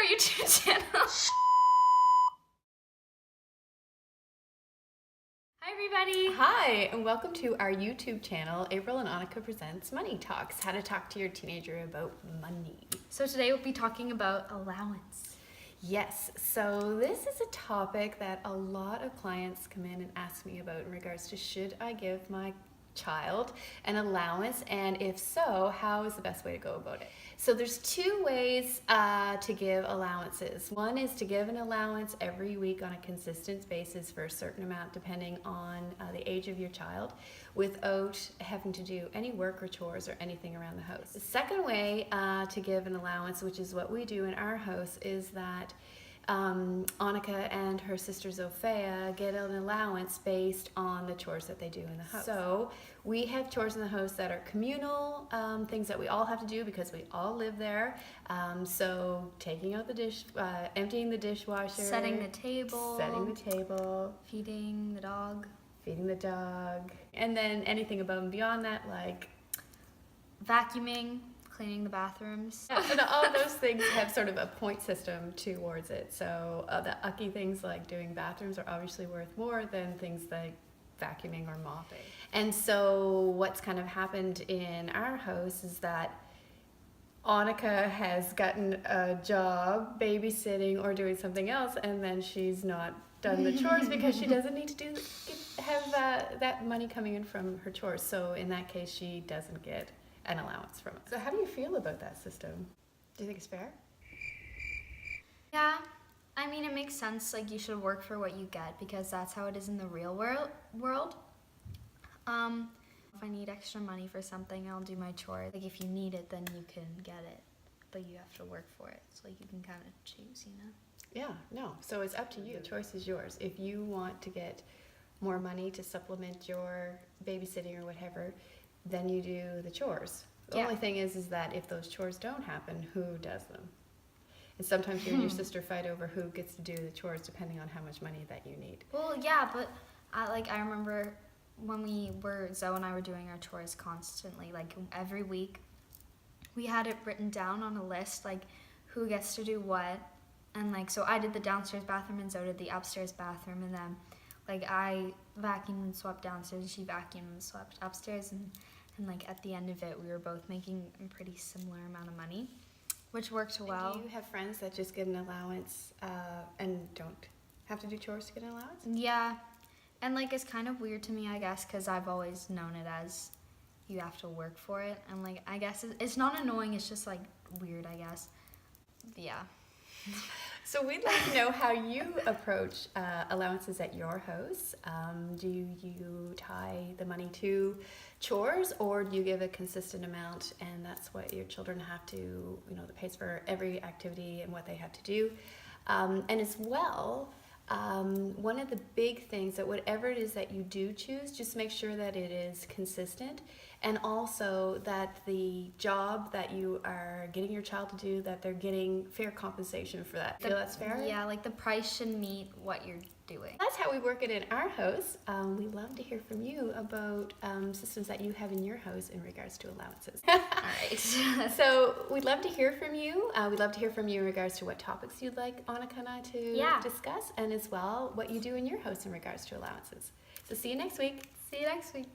YouTube channel. Hi everybody. Hi, and welcome to our YouTube channel, April and Annika Presents Money Talks, how to talk to your teenager about money. So today we'll be talking about allowance. Yes, so this is a topic that a lot of clients come in and ask me about in regards to should I give my child an allowance, and if so, how is the best way to go about it? So there's two ways to give allowances. One is to give an allowance every week on a consistent basis for a certain amount depending on the age of your child without having to do any work or chores or anything around the house. The second way to give an allowance, which is what we do in our house, is that Annika and her sister Zofia get an allowance based on the chores that they do in the house. So we have chores in the house that are communal, things that we all have to do because we all live there. So taking out the dish, emptying the dishwasher, Setting the table, feeding the dog, and then anything above and beyond that, like vacuuming, cleaning the bathrooms. Yeah, and all of those things have sort of a point system towards it. So the ucky things like doing bathrooms are obviously worth more than things like vacuuming or mopping. And so what's kind of happened in our house is that Annika has gotten a job babysitting or doing something else, and then she's not done the chores because she doesn't need to have that money coming in from her chores. So in that case, she doesn't get an allowance from it. So how do you feel about that system? Do you think it's fair? Yeah, I mean, it makes sense. Like, you should work for what you get because that's how it is in the real world. If I need extra money for something, I'll do my chore. Like, if you need it, then you can get it, but you have to work for it. So like, you can kind of choose, you know? Yeah, no. So it's up to you. The choice is yours. If you want to get more money to supplement your babysitting or whatever, then you do the chores. The only thing is that if those chores don't happen, who does them? And sometimes you and your sister fight over who gets to do the chores depending on how much money that you need. Well, yeah, but I remember when Zoe and I were doing our chores constantly, like every week, we had it written down on a list, like who gets to do what. And like, so I did the downstairs bathroom and Zoe did the upstairs bathroom, and then like I vacuumed and swept downstairs and she vacuumed and swept upstairs, and like at the end of it, we were both making a pretty similar amount of money, which worked well. And do you have friends that just get an allowance and don't have to do chores to get an allowance? Yeah, and like it's kind of weird to me, I guess, because I've always known it as you have to work for it, and like I guess it's not annoying, it's just like weird, I guess. Yeah. So we'd like to know how you approach allowances at your house. Do you tie the money to chores, or do you give a consistent amount and that's what your children have to, you know, that pays for every activity and what they have to do? And as well, one of the big things that whatever it is that you do choose, just make sure that it is consistent, and also that the job that you are getting your child to do, that they're getting fair compensation for that. Feel that's fair? Yeah, like the price should meet what you're doing. That's how we work it in our house. We love to hear from you about systems that you have in your house in regards to allowances. All right. So we'd love to hear from you. We'd love to hear from you in regards to what topics you'd like Annika and I to discuss, and as well what you do in your house in regards to allowances. So see you next week. See you next week.